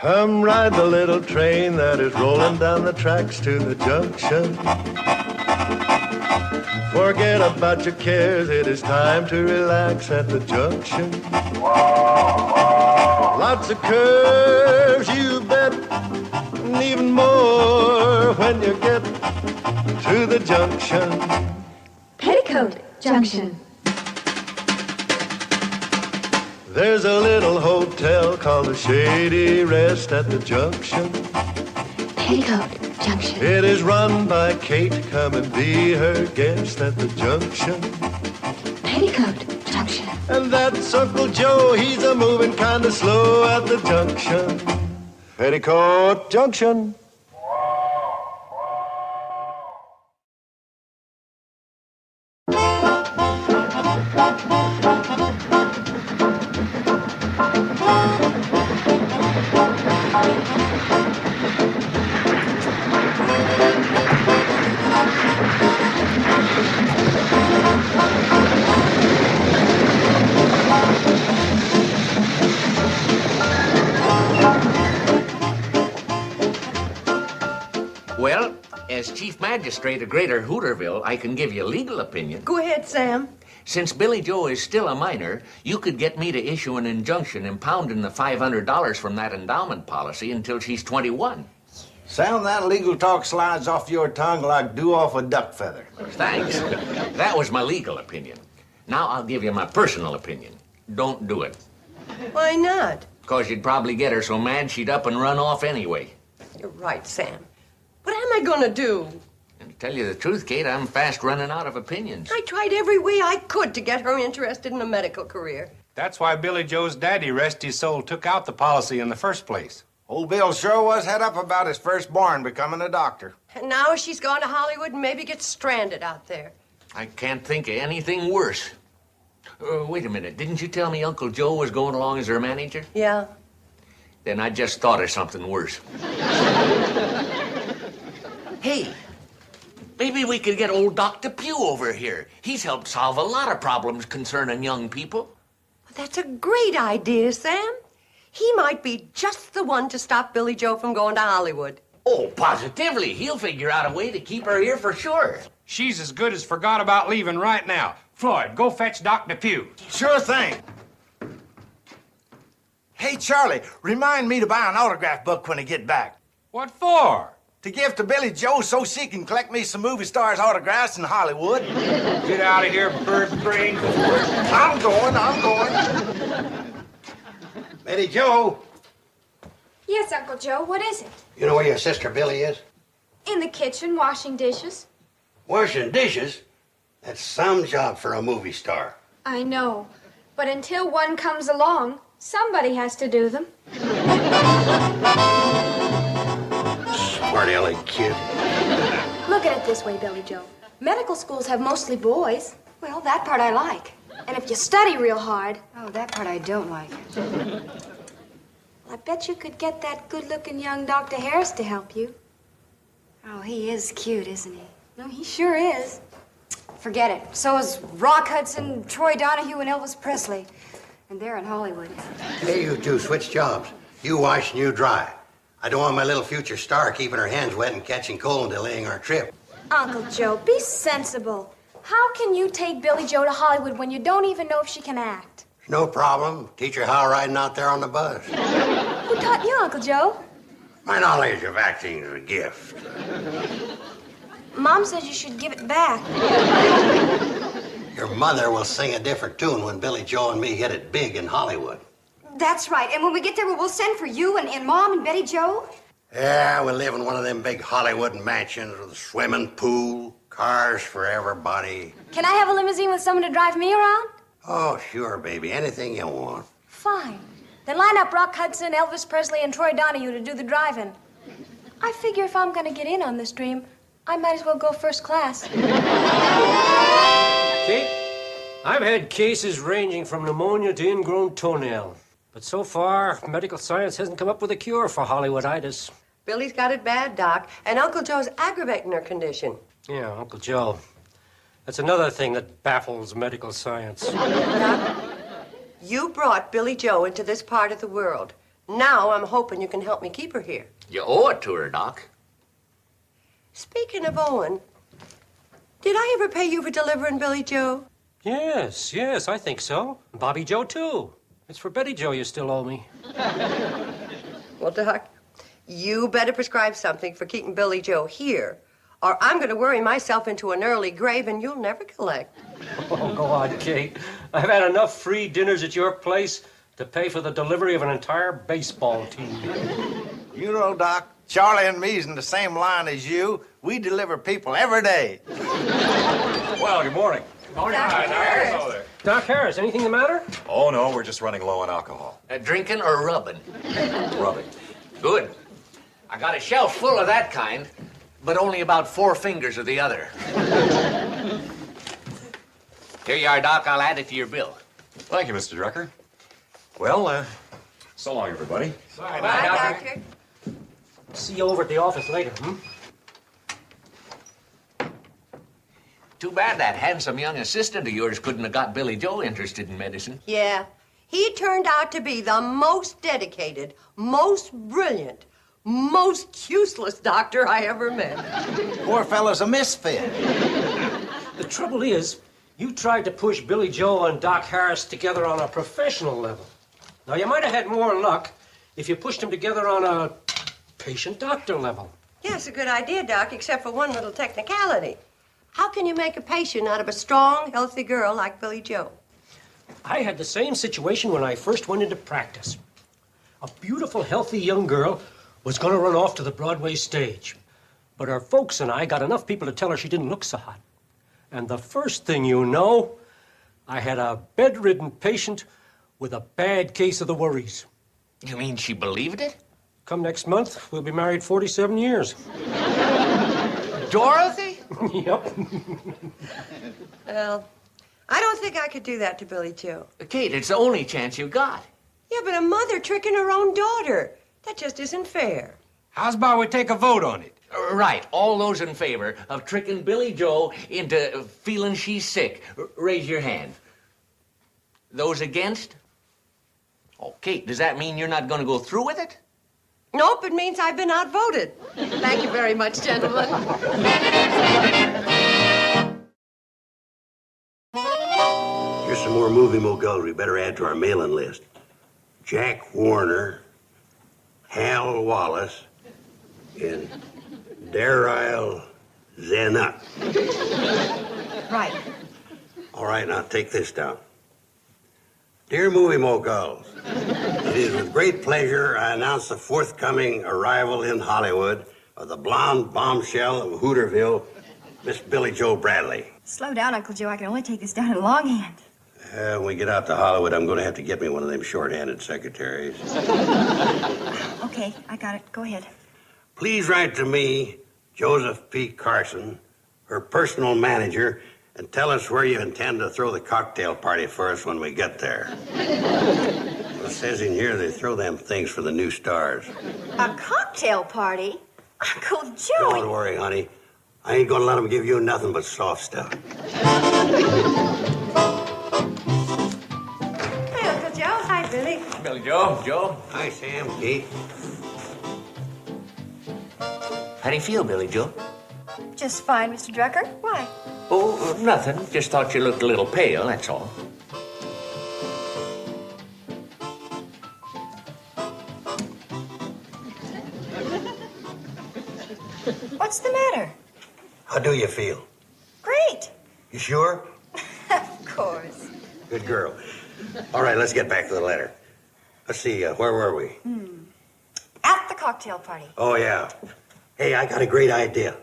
Come ride the little train that is rolling down the tracks to the junction. Forget about your cares, it is time to relax at the junction. Lots of curves, you bet, and even more when you get to the junction. Petticoat Junction. There's a little hotel called the Shady Rest at the junction. Petticoat Junction. It is run by Kate. Come and be her guest at the junction. Petticoat Junction. And that's Uncle Joe. He's a moving kind of slow at the junction. Petticoat Junction. Well, as Chief Magistrate of Greater Hooterville, I can give you a legal opinion. Go ahead, Sam. Since Billy Joe is still a minor, you could get me to issue an injunction impounding the $500 from that endowment policy until she's 21. Sam, that legal talk slides off your tongue like dew off a duck feather. Thanks. That was my legal opinion. Now I'll give you my personal opinion. Don't do it. Why not? Because you'd probably get her so mad she'd up and run off anyway. You're right, Sam. What am I gonna do? And to tell you the truth, Kate, I'm fast running out of opinions. I tried every way I could to get her interested in a medical career. That's why Billy Joe's daddy, rest his soul, took out the policy in the first place. Old Bill sure was head up about his firstborn becoming a doctor. And now she's gone to Hollywood and maybe gets stranded out there. I can't think of anything worse. Wait a minute. Didn't you tell me Uncle Joe was going along as her manager? Yeah. Then I just thought of something worse. Hey, maybe we could get old Dr. Pugh over here. He's helped solve a lot of problems concerning young people. That's a great idea, Sam. He might be just the one to stop Billy Joe from going to Hollywood. Oh, positively. He'll figure out a way to keep her here for sure. She's as good as forgot about leaving right now. Floyd, go fetch Dr. Pugh. Sure thing. Hey, Charlie, remind me to buy an autograph book when I get back. What for? To give to Billy Joe so she can collect me some movie stars' autographs in Hollywood. Get out of here, bird brain. I'm going. Betty Joe, Yes, Uncle Joe, what is it? you know where your sister Billy is? In the kitchen, washing dishes. Washing dishes? That's some job for a movie star. I know, but until one comes along, somebody has to do them. Smart aleck kid. Look at it this way, Billy Joe. Medical schools have mostly boys. Well, that part I like. And if you study real hard... Oh, that part I don't like. I bet you could get that good-looking young Dr. Harris to help you. Oh, he is cute, isn't he? No, he sure is. Forget it. So is Rock Hudson, Troy Donahue, and Elvis Presley. And they're in Hollywood. Hey, you two, switch jobs. You wash and you dry. I don't want my little future star keeping her hands wet and catching cold and delaying our trip. Uncle Joe, be sensible. How can you take Billy Joe to Hollywood when you don't even know if she can act? No problem. Teach her how riding out there on the bus. Who taught you, Uncle Joe? My knowledge of acting is a gift. Mom says you should give it back. Your mother will sing a different tune when Billy Joe and me hit it big in Hollywood. That's right. And when we get there, we'll send for you and Mom and Betty Joe. Yeah, we'll live in one of them big Hollywood mansions with a swimming pool, cars for everybody. Can I have a limousine with someone to drive me around? Oh, sure, baby. Anything you want. Fine. Then line up Rock Hudson, Elvis Presley, and Troy Donahue to do the driving. I figure if I'm going to get in on this dream, I might as well go first class. Kate, I've had cases ranging from pneumonia to ingrown toenail. But so far, medical science hasn't come up with a cure for Hollywooditis. Billy's got it bad, Doc, and Uncle Joe's aggravating her condition. Yeah, Uncle Joe. That's another thing that baffles medical science. Doc, You brought Billy Joe into this part of the world. Now I'm hoping you can help me keep her here. You owe it to her, Doc. Speaking of Owen, did I ever pay you for delivering Billy Joe? Yes, I think so. Bobby Joe, too. It's for Betty Joe you still owe me. Well, Doc, you better prescribe something for keeping Billy Joe here, or I'm going to worry myself into an early grave and you'll never collect. Oh, go on, Kate. I've had enough free dinners at your place to pay for the delivery of an entire baseball team. You know, Doc, Charlie and me's in the same line as you. We deliver people every day. Well, good morning. Morning. Hello there. Doc Harris, anything the matter? Oh, no, we're just running low on alcohol. Drinking or rubbing? Rubbing. Good. I got a shelf full of that kind, but only about 4 fingers of the other. Here you are, Doc. I'll add it to your bill. Thank you, Mr. Drucker. Well, so long, everybody. Bye, Doctor. See you over at the office later, Too bad that handsome young assistant of yours couldn't have got Billy Joe interested in medicine. Yeah, he turned out to be the most dedicated, most brilliant, most useless doctor I ever met. Poor fellow's a misfit. The trouble is, you tried to push Billy Joe and Doc Harris together on a professional level. Now, you might have had more luck if you pushed them together on a patient-doctor level. Yeah, it's a good idea, Doc, except for one little technicality. How can you make a patient out of a strong, healthy girl like Billy Joe? I had the same situation when I first went into practice. A beautiful, healthy young girl was going to run off to the Broadway stage. But her folks and I got enough people to tell her she didn't look so hot. And the first thing you know, I had a bedridden patient with a bad case of the worries. You mean she believed it? Come next month, we'll be married 47 years. Dorothy? Yep. Well, I don't think I could do that to Billy Joe. Kate, it's the only chance you got. Yeah, but a mother tricking her own daughter. That just isn't fair. How's about we take a vote on it? Right. All those in favor of tricking Billy Joe into feeling she's sick, raise your hand. Those against? Oh, Kate, does that mean you're not going to go through with it? Nope, it means I've been outvoted. Thank you very much, gentlemen. Here's some more movie moguls we better add to our mailing list. Jack Warner, Hal Wallace, and Daryl Zanuck. Right. All right, now take this down. Dear movie moguls, it is with great pleasure I announce the forthcoming arrival in Hollywood of the blonde bombshell of Hooterville, Miss Billy Joe Bradley. Slow down, Uncle Joe. I can only take this down in longhand. When we get out to Hollywood, I'm going to have to get me one of them short-handed secretaries. Okay, I got it. Go ahead. Please write to me, Joseph P. Carson, her personal manager, and tell us where you intend to throw the cocktail party for us when we get there. Well, it says in here they throw them things for the new stars. A cocktail party? Uncle Joe! Don't worry, honey. I ain't gonna let them give you nothing but soft stuff. Hi, Uncle Joe. Hi, Billy. Billy Joe, Joe. Hi, Sam, Kate. How do you feel, Billy Joe? Just fine, Mr. Drucker. Why? Oh, nothing. Just thought you looked a little pale, that's all. What's the matter? How do you feel? Great. You sure? Of course. Good girl. All right, let's get back to the letter. Let's see, where were we? At the cocktail party. Oh, yeah. Hey, I got a great idea.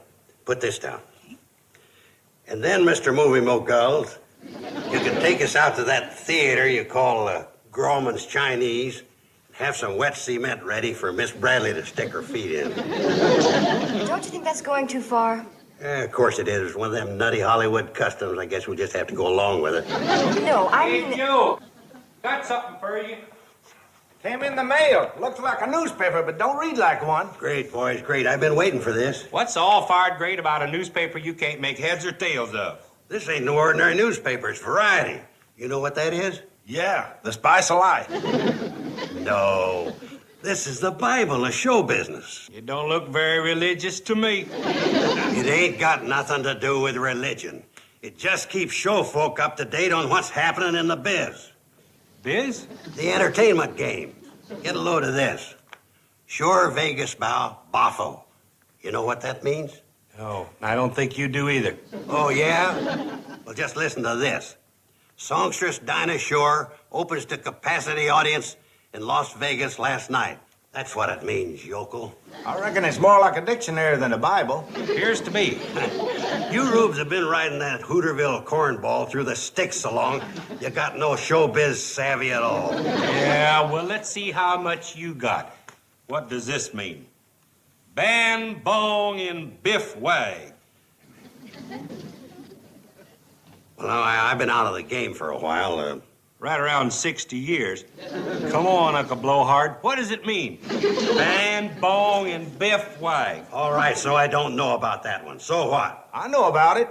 Put this down. And then, Mr. Movie Moguls, you can take us out to that theater you call Grauman's Chinese. Have some wet cement ready for Miss Bradley to stick her feet in. Don't you think that's going too far? Of course it is. It's one of them nutty Hollywood customs. I guess we'll just have to go along with it. No, I Hey, mean... Joe, got something for you. Came in the mail. Looks like a newspaper, but don't read like one. Great, boys, great. I've been waiting for this. What's all fired great about a newspaper you can't make heads or tails of? This ain't no ordinary newspaper. It's variety. You know what that is? Yeah, the spice of life. No. This is the Bible, a show business. You don't look very religious to me. It ain't got nothing to do with religion. It just keeps show folk up to date on what's happening in the biz. Biz? The entertainment game. Get a load of this. Sure Vegas bow, boffo. You know what that means? No, I don't think you do either. Oh, yeah? Well, just listen to this. Songstress Dinah Shore opens to capacity audience in Las Vegas last night. That's what it means, yokel. I reckon it's more like a dictionary than a Bible. Appears to me. You rubes have been riding that Hooterville cornball through the sticks so long, you got no showbiz savvy at all. Yeah, well, let's see how much you got. What does this mean? Ban, bong, and biff wag. Well, I've been out of the game for a while. Right around 60 years. Come on, Uncle Blowhard. What does it mean? Ban, bong, and biff wag. All right, so I don't know about that one. So what? I know about it.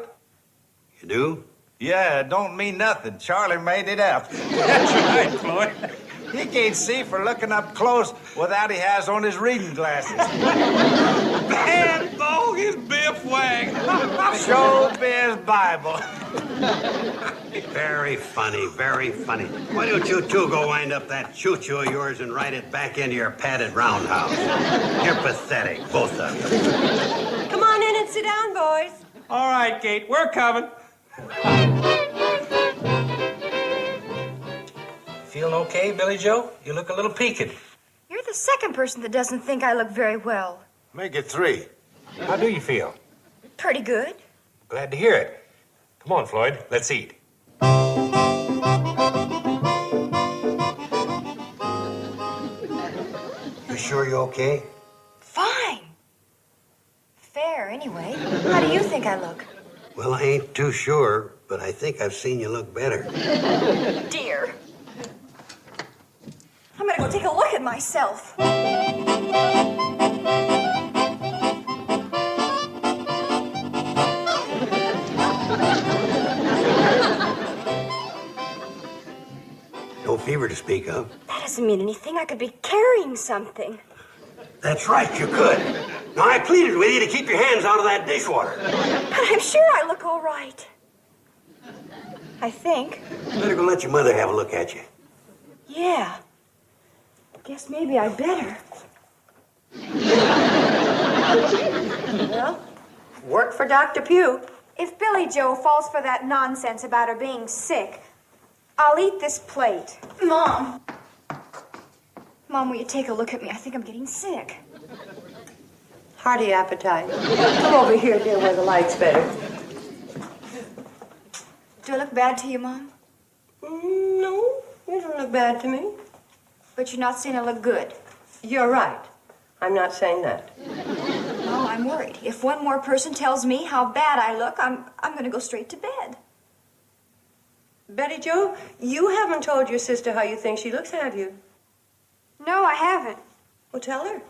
You do? Yeah, it don't mean nothing. Charlie made it up. That's right, Floyd. He can't see for looking up close without he has on his reading glasses. Ban, bong, and biff wag. Showbiz Bible. Very funny, very funny. Why don't you two go wind up that choo-choo of yours and ride it back into your padded roundhouse? You're pathetic, both of you. Come on in and sit down, boys. All right, Kate, we're coming. Feeling okay, Billy Joe? You look a little peaked. You're the second person that doesn't think I look very well. Make it 3. How do you feel? Pretty good. Glad to hear it. Come on, Floyd, let's eat. You sure you're okay? Fine. Fair, anyway. How do you think I look? Well, I ain't too sure, but I think I've seen you look better. Dear. I'm gonna go take a look at myself. No fever to speak of. That doesn't mean anything. I could be carrying something. That's right, you could. Now, I pleaded with you to keep your hands out of that dishwater. But I'm sure I look all right. I think. Better go let your mother have a look at you. Yeah. Guess maybe I better. Well, work for Dr. Pugh. If Billy Joe falls for that nonsense about her being sick, I'll eat this plate. Mom. Mom, will you take a look at me? I think I'm getting sick. Hearty appetite. Come over here, dear, where the light's better. Do I look bad to you, Mom? No, you don't look bad to me. But you're not saying I look good. You're right. I'm not saying that. Oh, I'm worried. If one more person tells me how bad I look, I'm going to go straight to bed. Betty Jo, you haven't told your sister how you think she looks, have you? No, I haven't. Well, tell her.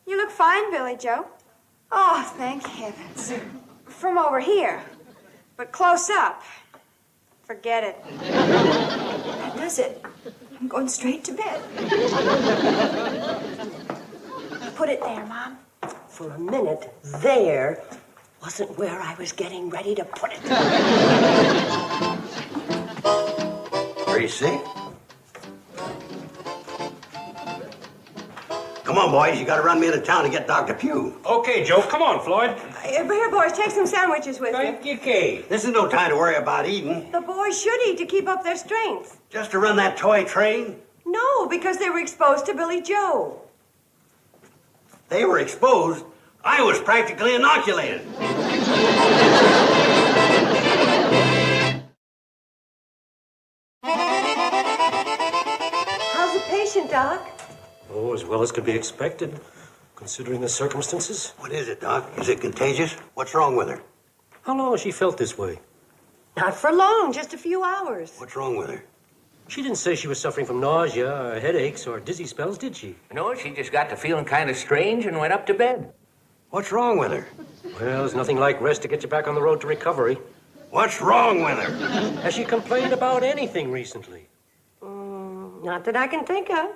You look fine, Billy Joe. Oh, thank heavens. From over here. But close up. Forget it. That does it. I'm going straight to bed. Put it there, Mom. For a minute, there wasn't where I was getting ready to put it. Are you sick? Come on, boys. You gotta run me into town to get Dr. Pugh. Okay, Joe, come on, Floyd. Here, boys, take some sandwiches with you. Thank you, Kate. This is no time to worry about eating. The boys should eat to keep up their strength. Just to run that toy train? No, because they were exposed to Billy Joe. They were exposed. I was practically inoculated. How's the patient, Doc? Oh, as well as could be expected, considering the circumstances. What is it, Doc? Is it contagious? What's wrong with her? How long has she felt this way? Not for long, just a few hours. What's wrong with her? She didn't say she was suffering from nausea or headaches or dizzy spells, did she? No, she just got to feeling kind of strange and went up to bed. What's wrong with her? Well, there's nothing like rest to get you back on the road to recovery. What's wrong with her? Has she complained about anything recently? Not that I can think of.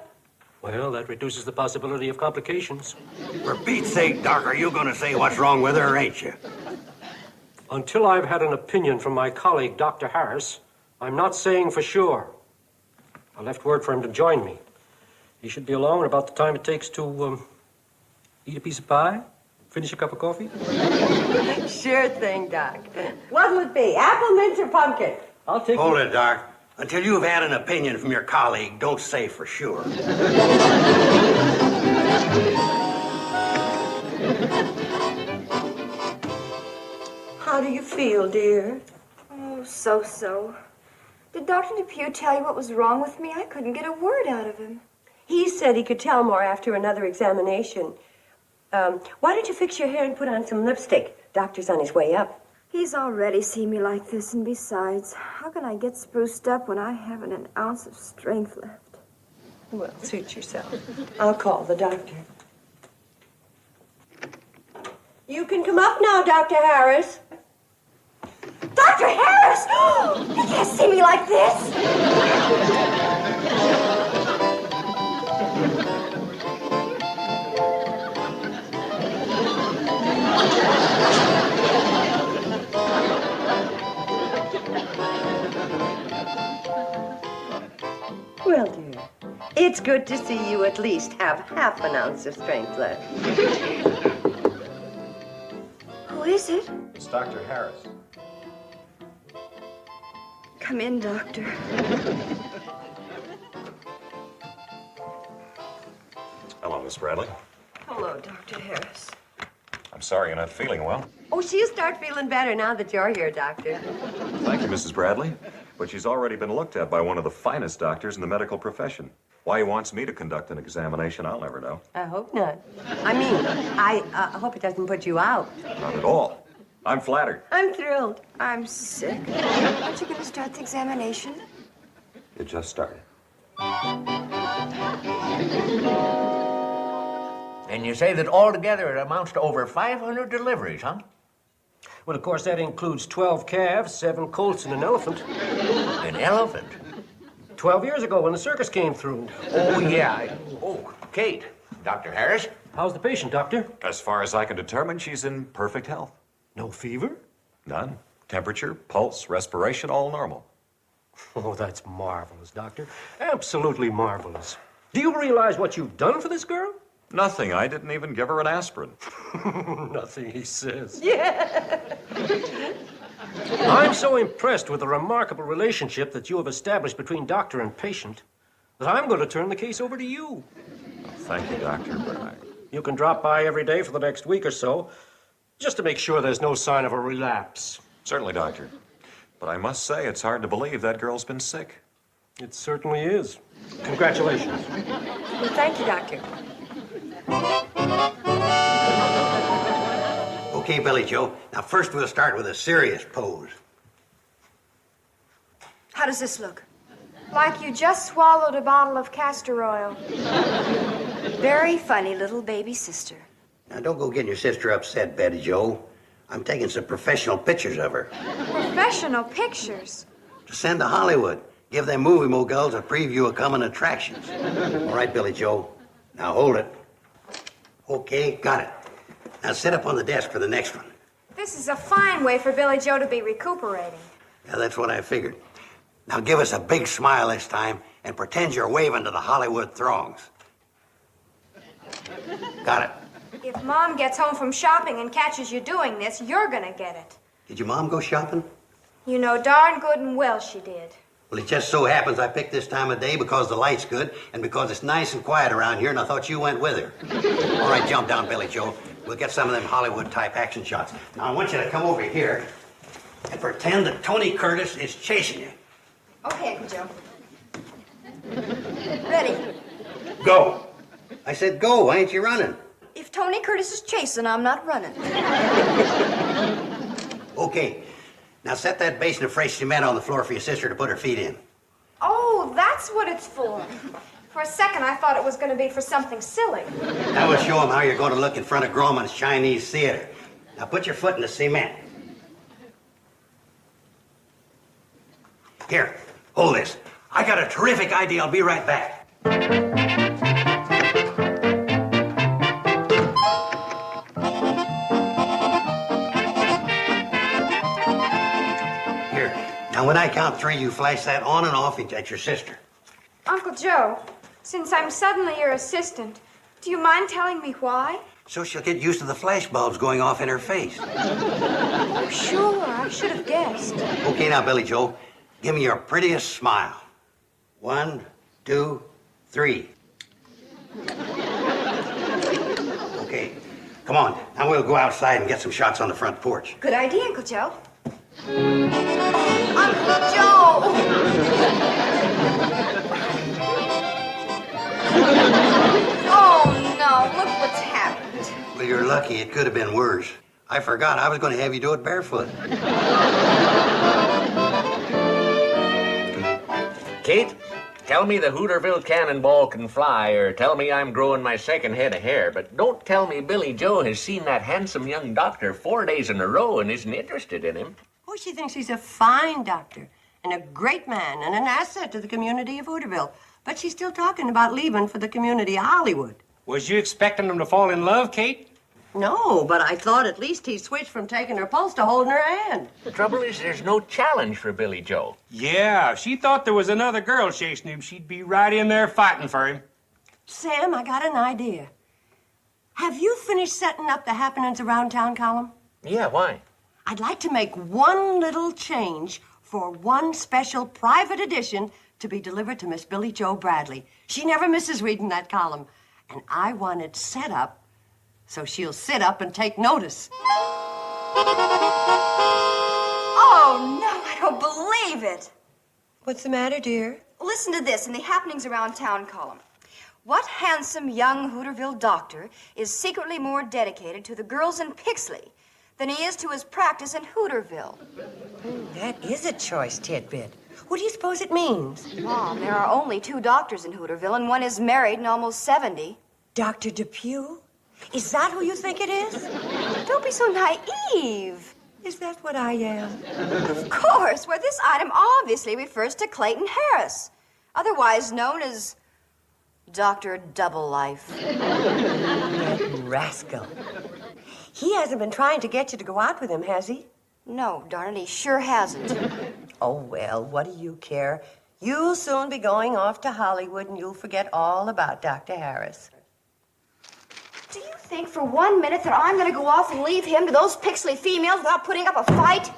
Well, that reduces the possibility of complications. For Pete's sake, Doc, are you going to say what's wrong with her, or ain't you? Until I've had an opinion from my colleague, Dr. Harris, I'm not saying for sure. I left word for him to join me. He should be along at about the time it takes to eat a piece of pie, finish a cup of coffee. Sure thing, Doc. What'll it be, apple, mint, or pumpkin? I'll take Hold it, Doc. Until you've had an opinion from your colleague, don't say for sure. How do you feel, dear? Oh, so-so. Did Dr. Depew tell you what was wrong with me? I couldn't get a word out of him. He said he could tell more after another examination. Why don't you fix your hair and put on some lipstick? Doctor's on his way up. He's already seen me like this, and besides, how can I get spruced up when I haven't an ounce of strength left? Well, suit yourself. I'll call the doctor. You can come up now, Dr. Harris. Dr. Harris! You can't see me like this! Well, dear, it's good to see you at least have half an ounce of strength left. Who is it? It's Dr. Harris. Come in, Doctor. Hello, Miss Bradley. Hello, Dr. Harris. I'm sorry you're not feeling well. Oh, she'll start feeling better now that you're here, Doctor. Thank you, Mrs. Bradley. But she's already been looked at by one of the finest doctors in the medical profession. Why he wants me to conduct an examination, I'll never know. I hope not. I mean, I hope it doesn't put you out. Not at all. I'm flattered. I'm thrilled. I'm sick. Aren't you going to start the examination? It just started. And you say that altogether it amounts to over 500 deliveries, huh? Well, of course, that includes 12 calves, 7 colts, and an elephant. An elephant? 12 years ago when the circus came through. Oh, yeah. Oh, Kate. Dr. Harris? How's the patient, Doctor? As far as I can determine, she's in perfect health. No fever? None. Temperature, pulse, respiration, all normal. Oh, that's marvelous, Doctor. Absolutely marvelous. Do you realize what you've done for this girl? Nothing. I didn't even give her an aspirin. Nothing, he says. Yeah. I'm so impressed with the remarkable relationship that you have established between doctor and patient that I'm going to turn the case over to you. Thank you, Doctor, but You can drop by every day for the next week or so, just to make sure there's no sign of a relapse. Certainly, Doctor. But I must say, it's hard to believe that girl's been sick. It certainly is. Congratulations. Well, thank you, Doctor. Okay, Billy Joe. Now, first we'll start with a serious pose. How does this look? Like you just swallowed a bottle of castor oil. Very funny little baby sister. Now, don't go getting your sister upset, Betty Joe. I'm taking some professional pictures of her Professional pictures. to send to Hollywood. Give them movie moguls a preview of coming attractions. All right, Billy Joe. Now, hold it. Okay, got it. Now, sit up on the desk for the next one. This is a fine way for Billy Joe to be recuperating. Yeah, that's what I figured. Now, give us a big smile this time and pretend you're waving to the Hollywood throngs. Got it. If Mom gets home from shopping and catches you doing this, you're gonna get it. Did your mom go shopping? You know darn good and well she did. Well, it just so happens I picked this time of day because the light's good and because it's nice and quiet around here, and I thought you went with her. All right, jump down, Billy Joe. We'll get some of them Hollywood-type action shots. Now, I want you to come over here and pretend that Tony Curtis is chasing you. Okay, Uncle Joe. Ready. Go. I said go. Why ain't you running? If Tony Curtis is chasing, I'm not running. Okay. Now set that basin of fresh cement on the floor for your sister to put her feet in. Oh, that's what it's for. For a second, I thought it was going to be for something silly. Now we'll show them how you're going to look in front of Grauman's Chinese Theater. Now put your foot in the cement. Here, hold this. I got a terrific idea. I'll be right back. Here. Now, when I count 3, you flash that on and off at your sister. Uncle Joe, since I'm suddenly your assistant, do you mind telling me why? So she'll get used to the flash bulbs going off in her face. Oh, sure, I should have guessed. Okay, now, Billy Joe, give me your prettiest smile. 1, 2, 3. Okay, come on. Now we'll go outside and get some shots on the front porch. Good idea, Uncle Joe. Uncle Joe! Oh, no, look what's happened. Well, you're lucky. It could have been worse. I forgot. I was going to have you do it barefoot. Kate, tell me the Hooterville cannonball can fly, or tell me I'm growing my second head of hair, but don't tell me Billy Joe has seen that handsome young doctor 4 days in a row and isn't interested in him. Oh, she thinks he's a fine doctor and a great man and an asset to the community of Hooterville. But she's still talking about leaving for the community of Hollywood. Was you expecting them to fall in love, Kate? No, but I thought at least he switched from taking her pulse to holding her hand. The trouble is there's no challenge for Billy Joe. Yeah, if she thought there was another girl chasing him, she'd be right in there fighting for him. Sam, I got an idea. Have you finished setting up the happenings around town column? Yeah, why? I'd like to make one little change for one special private edition to be delivered to Miss Billy Joe Bradley. She never misses reading that column. And I want it set up so she'll sit up and take notice. Oh, no, I don't believe it. What's the matter, dear? Listen to this in the Happenings Around Town column. What handsome young Hooterville doctor is secretly more dedicated to the girls in Pixley than he is to his practice in Hooterville? That is a choice tidbit. What do you suppose it means? Mom, there are only 2 doctors in Hooterville, and one is married and almost 70. Dr. Depew? Is that who you think it is? Don't be so naive. Is that what I am? Of course. Well, this item obviously refers to Clayton Harris, otherwise known as Dr. Double Life. That rascal. He hasn't been trying to get you to go out with him, has he? No, darn it, he sure hasn't. Oh, well, what do you care? You'll soon be going off to Hollywood and you'll forget all about Dr. Harris. Do you think for 1 minute that I'm going to go off and leave him to those Pixley females without putting up a fight?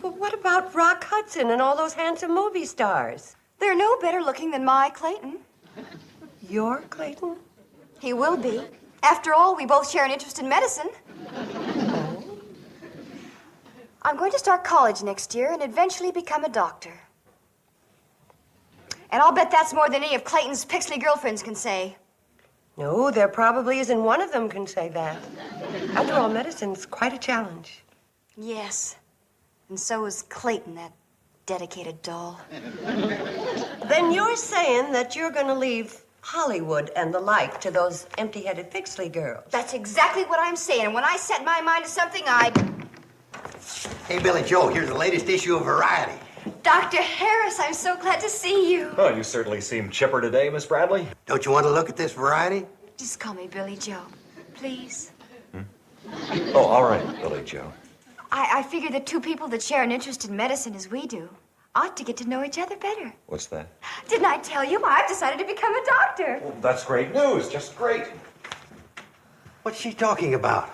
Well, what about Rock Hudson and all those handsome movie stars? They're no better looking than my Clayton. Your Clayton? He will be. After all, we both share an interest in medicine. I'm going to start college next year and eventually become a doctor. And I'll bet that's more than any of Clayton's Pixley girlfriends can say. No, there probably isn't one of them can say that. After all, medicine's quite a challenge. Yes. And so is Clayton, that dedicated doll. Then you're saying that you're going to leave Hollywood and the like to those empty-headed Pixley girls. That's exactly what I'm saying. When I set my mind to something, Hey, Billy Joe, here's the latest issue of Variety. Dr. Harris, I'm so glad to see you. Oh, you certainly seem chipper today, Miss Bradley. Don't you want to look at this Variety? Just call me Billy Joe, please. Oh, all right, Billy Joe. I figure that 2 people that share an interest in medicine as we do ought to get to know each other better. What's that? Didn't I tell you? I've decided to become a doctor. Well, that's great news, just great. What's she talking about?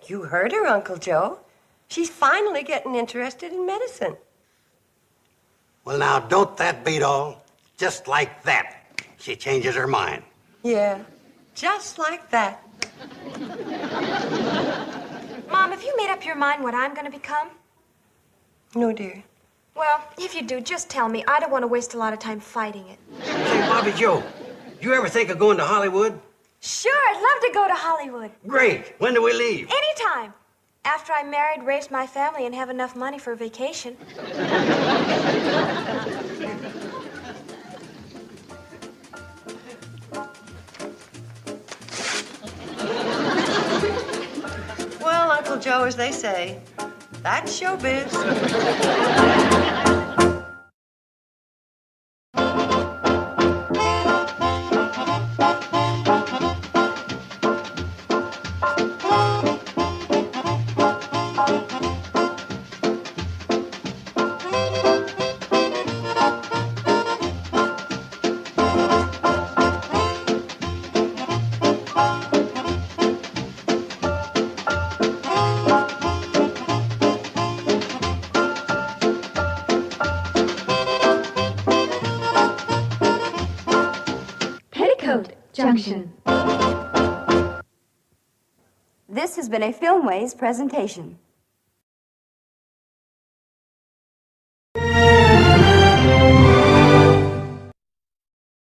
You heard her, Uncle Joe. She's finally getting interested in medicine. Well, now, don't that beat all? Just like that, she changes her mind. Yeah, just like that. Mom, have you made up your mind what I'm going to become? No, dear. Well, if you do, just tell me. I don't want to waste a lot of time fighting it. Say, Bobby Joe, do you ever think of going to Hollywood? Sure, I'd love to go to Hollywood. Great. When do we leave? Anytime. After I'm married, raise my family, and have enough money for a vacation. Well, Uncle Joe, as they say, that's showbiz. Junction. This has been a Filmways presentation.